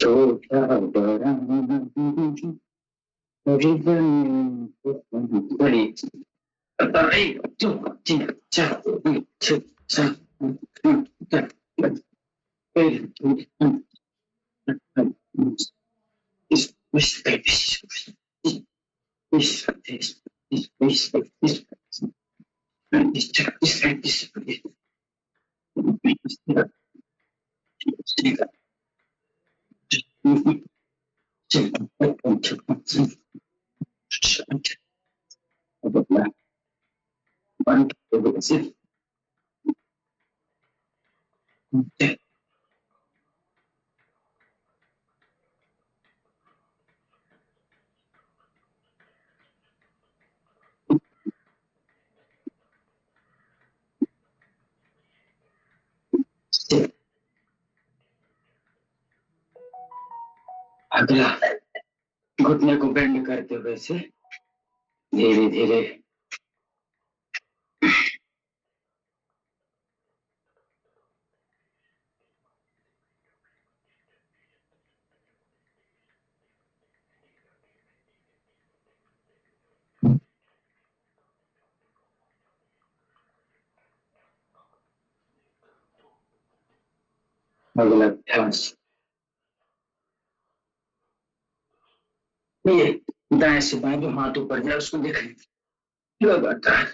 छोटा बड़ा बड़ी अगला घुटने को बेंड करते हुए से धीरे धीरे अगला अभ्यास ये दाएं से बाएं जो हाथ ऊपर जाए उसको देखें लगातार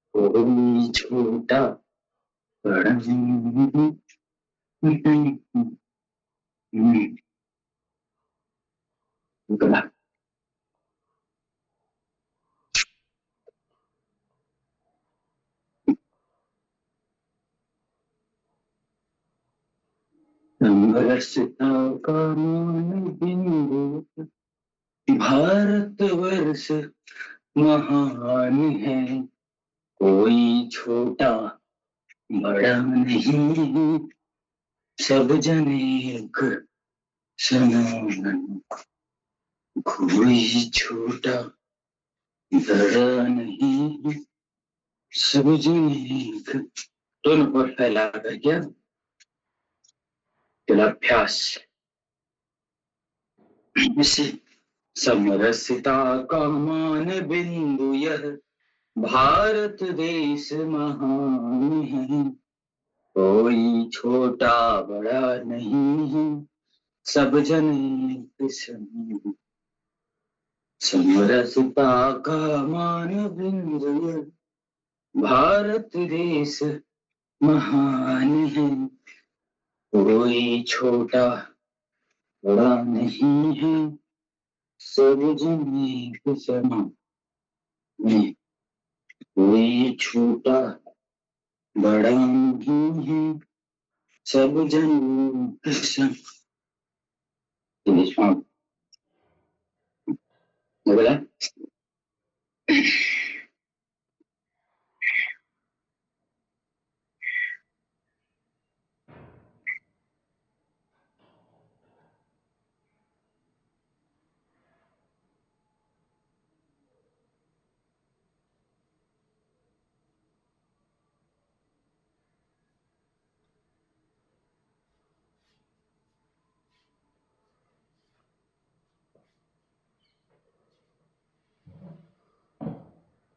कोई छोटा बड़ा गला रसता का मान बिंदु भारतवर्ष महान है कोई छोटा बड़ा नहीं सब जन एक समान कोई छोटा बड़ा नहीं सब जन एक दोनों पर फैला करके अभ्यास इसे समरसता का मान बिंदु यह भारत देश महान है कोई छोटा बड़ा नहीं है सब जन एक समान समरसता का मान बिंदु यह भारत देश महान है कोई छोटा बड़ा नहीं है सब जन एक समान कोई छोटा बड़ा नहीं है सब जन एक समान बोला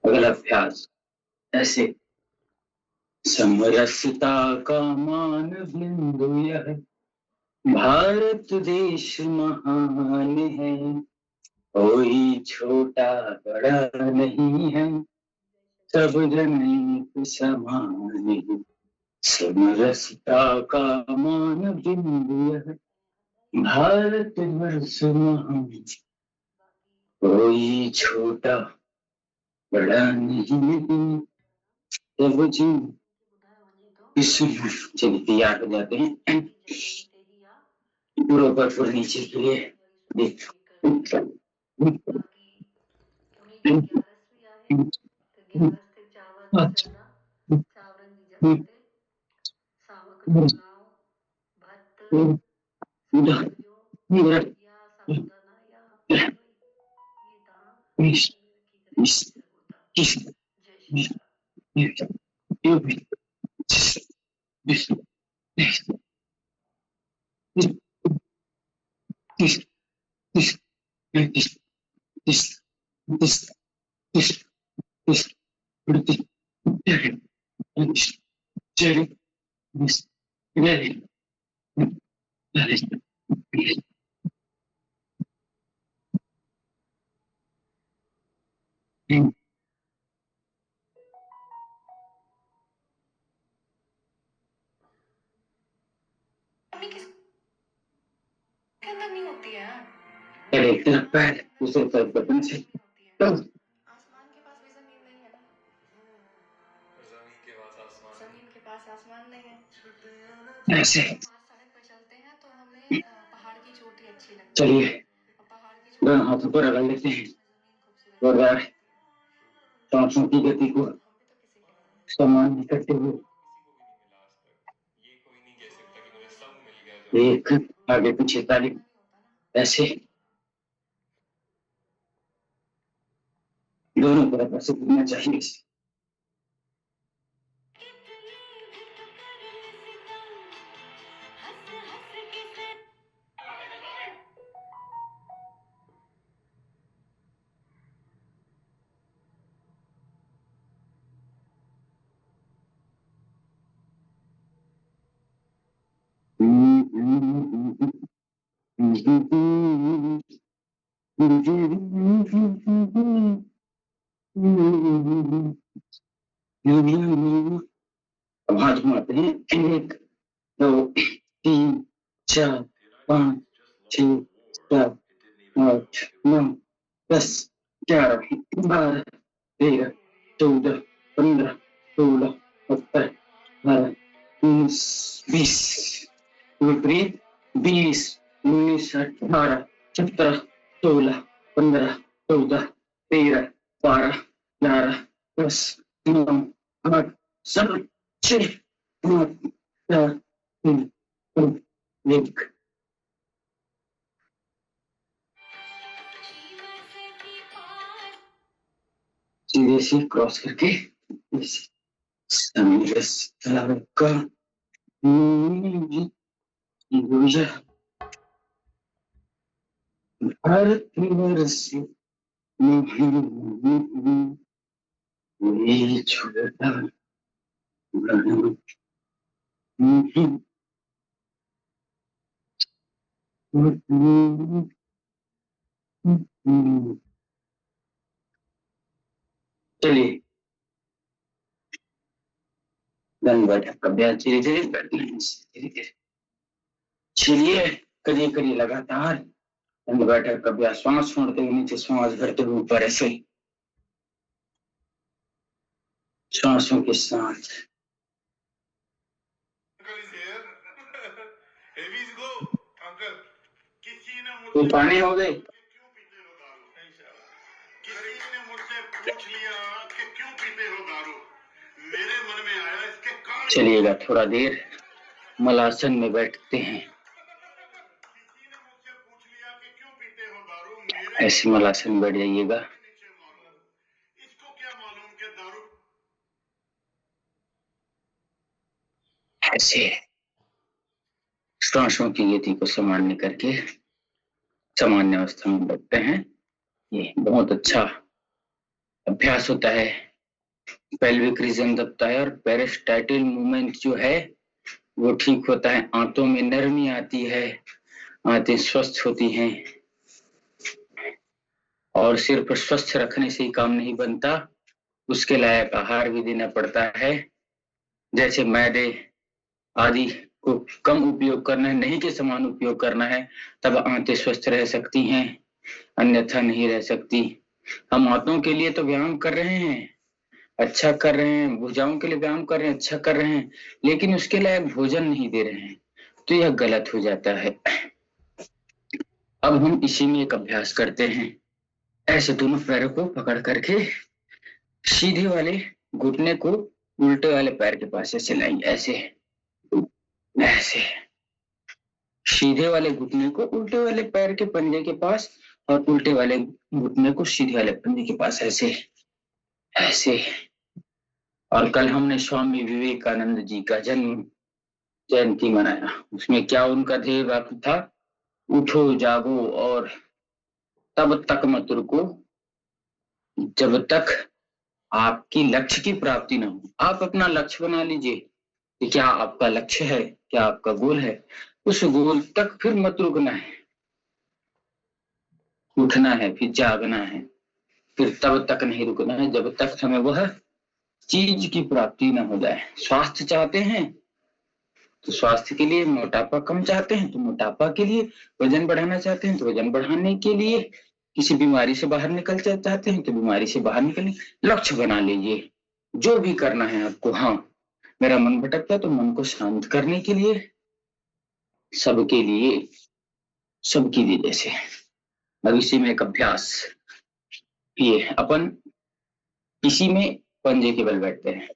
अगला अभ्यास ऐसे समरसता का मान बिंदु यह भारत देश महान है कोई छोटा बड़ा नहीं है सब जन एक समान है समरसता का मान बिंदु यह भारत वर्ष महान कोई छोटा बड़ा नहीं सब जन चलिए तैयार हो जाते हैं पूरा ऊपर पूरा नीचे के लिए देख के अंदर नहीं होती है। एक तरफ पैर दूसरी तरफ बटन से आसमान के पास भी जमीन नहीं है ना। जमीन के पास आसमान जमीन के पास आसमान नहीं है। ऐसे हम आज सड़क पर चलते हैं तो हमें पहाड़ की चोटी अच्छी लगती है। चलिए और पहाड़ की चोटी दोनों हाथों पर रगड़ लेते हैं जमीन खूबसूरत और यार लगती है। सांसों की गति को हम भी तो किसी के नहीं। समान करते हुए किसी को भी नहीं मिला आज तक। ये कोई नहीं कह सकता कि मुझे सब मिल गया जो एक आगे पीछे ताली ऐसे दोनों तरफ ऐसे घूमना चाहिए। अब हाथ घुमाते हैं 1 2 3 4 5 6 7 8 9 10 11 12 13 14 15 16 17 18 19 20 विपरीत 20 19 18 17 16 15 14 13 12 11 10 9 8 7 6 5 4 3 2 1 सीधे से क्रॉस करके का भारत वर्ष ये छोटा चलिए दंड बैठक का अभ्यास धीरे धीरे करना है धीरे धीरे चलिए करिए करिए लगातार दंड बैठक का अभ्यास श्वास छोड़ते हुए नीचे श्वास भरते हुए ऊपर ऐसे श्वासों के साथ तो पानी हो गए किसी ने मुझसे पूछ लिया कि क्यों पीते हो दारू मेरे मन में आया इसके कारण चलिएगा थोड़ा देर मलासन में बैठते हैं किसी ने मुझसे पूछ लिया कि क्यों पीते हो दारू मेरे ऐसे मलासन में बैठ जाइएगा नीचे मारो इसको क्या मालूम कि दारू ऐसे श्वासों की गति को सामान्य करके सामान्य अवस्था में बैठते हैं ये बहुत अच्छा अभ्यास होता है पेल्विक रीजन दबता है और पेरिस्टाइटिल मूवमेंट जो है वो ठीक होता है आंतों में नरमी आती है आंतें स्वस्थ होती हैं और सिर्फ स्वस्थ रखने से ही काम नहीं बनता उसके लायक आहार भी देना पड़ता है जैसे मैदे आदि को कम उपयोग करना है नहीं के समान उपयोग करना है तब आंतें स्वस्थ रह सकती हैं अन्यथा नहीं रह सकती हम आंतों के लिए तो व्यायाम कर रहे हैं अच्छा कर रहे हैं भुजाओं के लिए व्यायाम कर रहे हैं अच्छा कर रहे हैं लेकिन उसके लायक भोजन नहीं दे रहे हैं तो यह गलत हो जाता है अब हम इसी में एक अभ्यास करते हैं ऐसे दोनों पैरों को पकड़ करके सीधे वाले घुटने को उल्टे वाले पैर के पास ऐसे लाएंगे ऐसे ऐसे सीधे वाले घुटने को उल्टे वाले पैर के पंजे के पास और उल्टे वाले घुटने को सीधे वाले पंजे के पास ऐसे ऐसे और कल हमने स्वामी विवेकानंद जी का जन्म जयंती मनाया। उसमें क्या उनका ध्येय वाक्य था? उठो जागो और तब तक मत रुको जब तक आपकी लक्ष्य की प्राप्ति न हो। आप अपना लक्ष्य बना लीजिए कि क्या आपका लक्ष्य है, क्या आपका गोल है। उस गोल तक फिर मत रुकना है, उठना है, फिर जागना है, फिर तब तक नहीं रुकना है जब तक हमें वह चीज की प्राप्ति न हो जाए। स्वास्थ्य चाहते हैं तो स्वास्थ्य के लिए, मोटापा कम चाहते हैं तो मोटापा के लिए, वजन बढ़ाना चाहते हैं तो वजन बढ़ाने के लिए, किसी बीमारी से बाहर निकल चाहते हैं तो बीमारी से बाहर निकलने, लक्ष्य बना लीजिए जो भी करना है आपको। हाँ, मेरा मन भटकता है तो मन को शांत करने के लिए, सबके लिए, सबकी लिए। जैसे अब इसी में एक अभ्यास, ये अपन इसी में पंजे के बल बैठते हैं।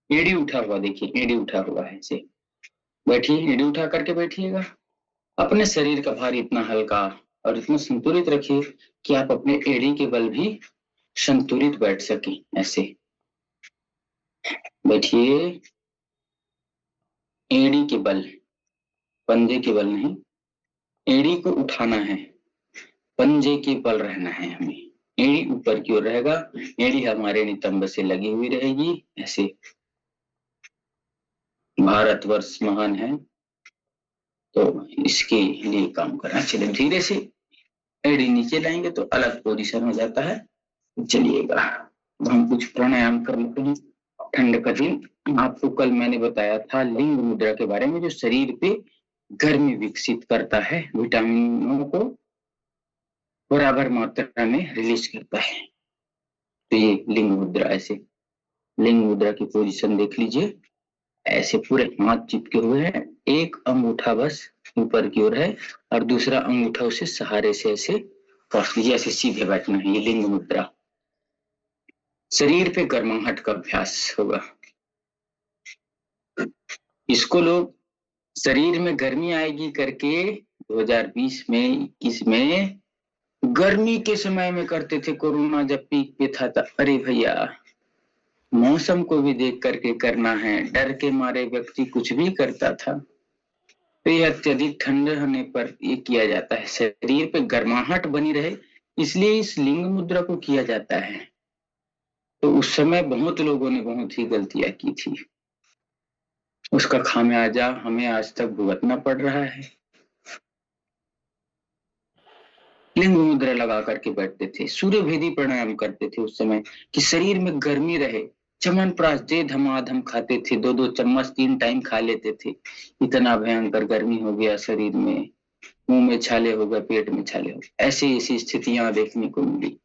एड़ी उठा हुआ, देखिए एड़ी उठा हुआ है, ऐसे बैठिए, एड़ी उठा करके बैठिएगा। अपने शरीर का भार इतना हल्का और इतना संतुलित रखिए कि आप अपने एड़ी के बल भी संतुलित बैठ सके। ऐसे बैठिए, एड़ी के बल, पंजे के बल नहीं, एड़ी को उठाना है, पंजे के बल रहना है हमें। एड़ी ऊपर की ओर रहेगा, एड़ी हमारे नितंब से लगी हुई रहेगी। ऐसे भारतवर्ष महान है तो इसके लिए काम करना। चलिए धीरे से एड़ी नीचे लाएंगे तो अलग पोजीशन हो जाता है। चलिएगा हम कुछ प्राणायाम कर लेते हैं। ठंड का दिन, आपको कल मैंने बताया था लिंग मुद्रा के बारे में, जो शरीर पे गर्मी विकसित करता है, विटामिनों को बराबर मात्रा में रिलीज करता है। तो ये लिंग मुद्रा, ऐसे लिंग मुद्रा की पोजीशन देख लीजिए। ऐसे पूरे हाथ चिपके हुए हैं, एक अंगूठा बस ऊपर की ओर है और दूसरा अंगूठा उसे सहारे से ऐसे कस लीजिए। ऐसे सीधे बैठना है, ये लिंग मुद्रा। शरीर पे गर्माहट का अभ्यास होगा। इसको लोग शरीर में गर्मी आएगी करके 2020 में 21 में गर्मी के समय में करते थे। कोरोना जब पीक पे था तब, अरे भैया मौसम को भी देख करके करना है, डर के मारे व्यक्ति कुछ भी करता था। तो यह अत्यधिक ठंड होने पर ये किया जाता है, शरीर पे गर्माहट बनी रहे, इसलिए इस लिंग मुद्रा को किया जाता है। तो उस समय बहुत लोगों ने बहुत ही गलतियां की थी, उसका खामियाजा हमें आज तक भुगतना पड़ रहा है। लिंग मुद्रा लगा करके बैठते थे, सूर्य भेदी प्राणायाम करते थे उस समय कि शरीर में गर्मी रहे। च्यवनप्राश दे धमाधम खाते थे, 2-2 चम्मच 3 टाइम खा लेते थे। इतना भयंकर गर्मी हो गया शरीर में, मुंह में छाले हो गए, पेट में छाले हो गए, ऐसी ऐसी स्थितियां देखने को मिली।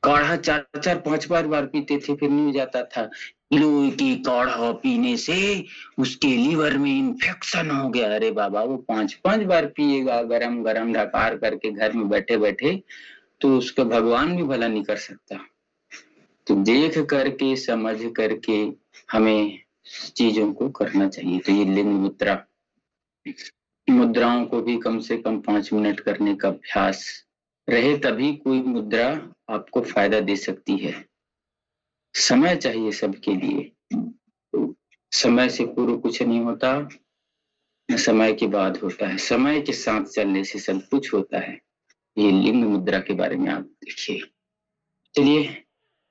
काढ़ा 4-4 5 बार पीते थे, फिर नहीं जाता था। गिलोय की काढ़ा पीने से उसके लीवर में इंफेक्शन हो गया। अरे बाबा, वो 5-5 बार पिएगा गरम गरम ढकार करके घर में बैठे बैठे, तो उसका भगवान भी भला नहीं कर सकता। तो देख करके समझ करके हमें चीजों को करना चाहिए। तो ये लिंग मुद्रा, मुद्राओं को भी कम से कम 5 मिनट करने का अभ्यास रहे, तभी कोई मुद्रा आपको फायदा दे सकती है। समय चाहिए सबके लिए, तो समय से पूर्व कुछ नहीं होता, न समय के बाद होता है, समय के साथ चलने से सब कुछ होता है। ये लिंग मुद्रा के बारे में आप देखिए। चलिए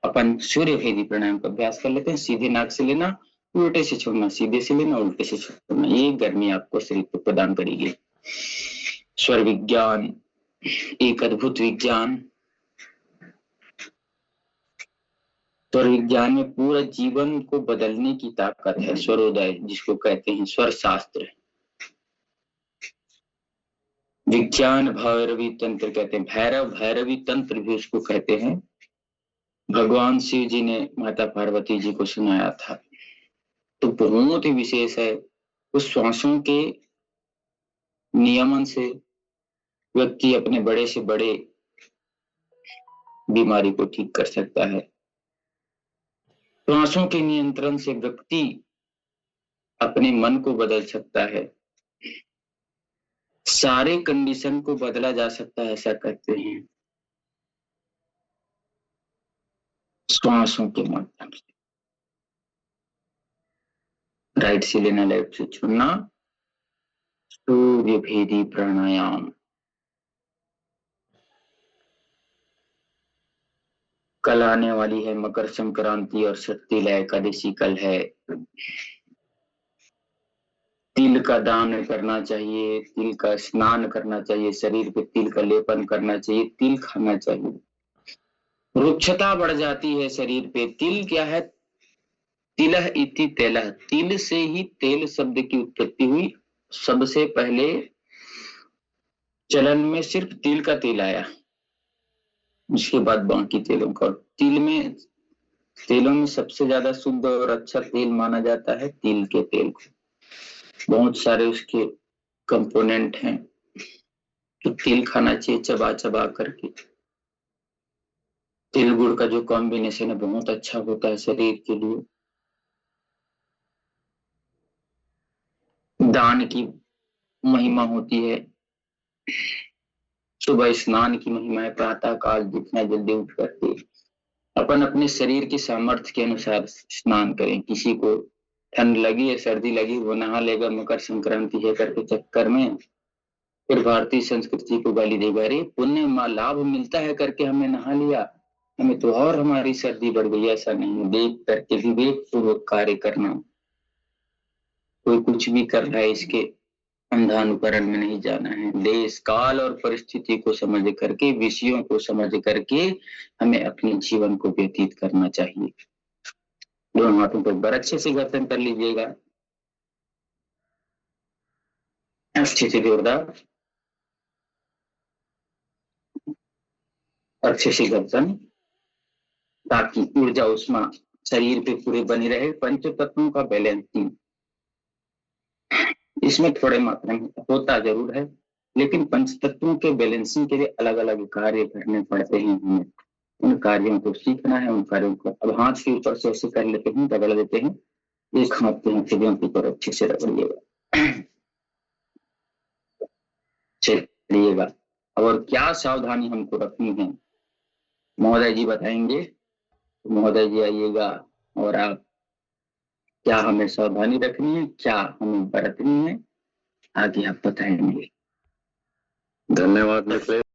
अपन सूर्य भेदी प्राणायाम का अभ्यास कर लेते हैं। सीधे नाक से लेना, उल्टे से छोड़ना, सीधे से लेना, उल्टे से छोड़ना। ये गर्मी आपको शरीर को प्रदान करेगी। स्वर विज्ञान एक अद्भुत विज्ञान, स्वर विज्ञान में पूरा जीवन को बदलने की ताकत है। स्वरोदय जिसको कहते हैं, स्वर शास्त्र, विज्ञान भैरवी तंत्र कहते हैं, भैरव भैरवी तंत्र भी उसको कहते हैं। भगवान शिव जी ने माता पार्वती जी को सुनाया था, तो बहुत ही विशेष है। उस श्वासों के नियमन से व्यक्ति अपने बड़े से बड़े बीमारी को ठीक कर सकता है। श्वासों के नियंत्रण से व्यक्ति अपने मन को बदल सकता है, सारे कंडीशन को बदला जा सकता है, ऐसा कहते हैं श्वासों के माध्यम से। राइट से लेना, लेफ्ट से छोड़ना। सूर्य भेदी प्राणायाम। कल आने वाली है मकर संक्रांति और शक्तिलय एकादशी कल है। तिल का दान करना चाहिए, तिल का स्नान करना चाहिए, शरीर पे तिल का लेपन करना चाहिए, तिल खाना चाहिए। रुक्षता बढ़ जाती है शरीर पे। तिल क्या है? तिलह इति तेलह, तिल से ही तेल शब्द की उत्पत्ति हुई। सबसे पहले चलन में सिर्फ तिल का तेल आया, उसके बाद बाकी तेलों का। तेलों में सबसे ज्यादा शुद्ध और अच्छा तेल माना जाता है तिल के तेल को। बहुत सारे उसके कंपोनेंट हैं, तो तिल खाना चाहिए चबा चबा करके। तिल गुड़ का जो कॉम्बिनेशन है बहुत अच्छा होता है शरीर के लिए। दान की महिमा होती है, सुबह स्नान की महिमा है, प्रातः काल जितना जल्दी उठ करके अपन अपने शरीर के सामर्थ्य के अनुसार स्नान करें। किसी को ठंड लगी है, सर्दी लगी, वो नहा लेगा मकर संक्रांति है करके चक्कर में, फिर भारतीय संस्कृति को गाली देगा, अरे पुण्य लाभ मिलता है करके हमने नहा लिया, हमें तो और हमारी सर्दी बढ़ गई। ऐसा नहीं, देख करके विवेक पूर्वक कार्य करना। कोई कुछ भी कर रहा है इसके अंधानुकरण में नहीं जाना है। देश काल और परिस्थिति को समझ करके, विषयों को समझ करके हमें अपने जीवन को व्यतीत करना चाहिए। दोनों हाथों को एक बार अच्छे से गर्दन कर लीजिएगा, अच्छे से जोरदार, अच्छे से गर्दन, ताकि ऊर्जा उष्मा शरीर पे पूरे बनी रहे। पंच तत्वों का बैलेंसिंग इसमें थोड़े मात्रा में होता जरूर है, लेकिन पंच तत्वों के बैलेंसिंग के लिए अलग अलग कार्य करने पड़ते हैं। हमें उन कार्यों को सीखना है। उन कार्यों को अब हाथ के ऊपर से ऐसे कर लेते हैं, रगड़ देते हैं। एक हाथ के हथेलियों के ऊपर अच्छे से रगड़िएगा, चलिएगा। और क्या सावधानी हमको रखनी है महोदय जी बताएंगे। महोदय जी आइएगा, और आप क्या हमें सावधानी रखनी है, क्या हमें बरतनी है, आगे आप बताएंगे। धन्यवाद मित्र।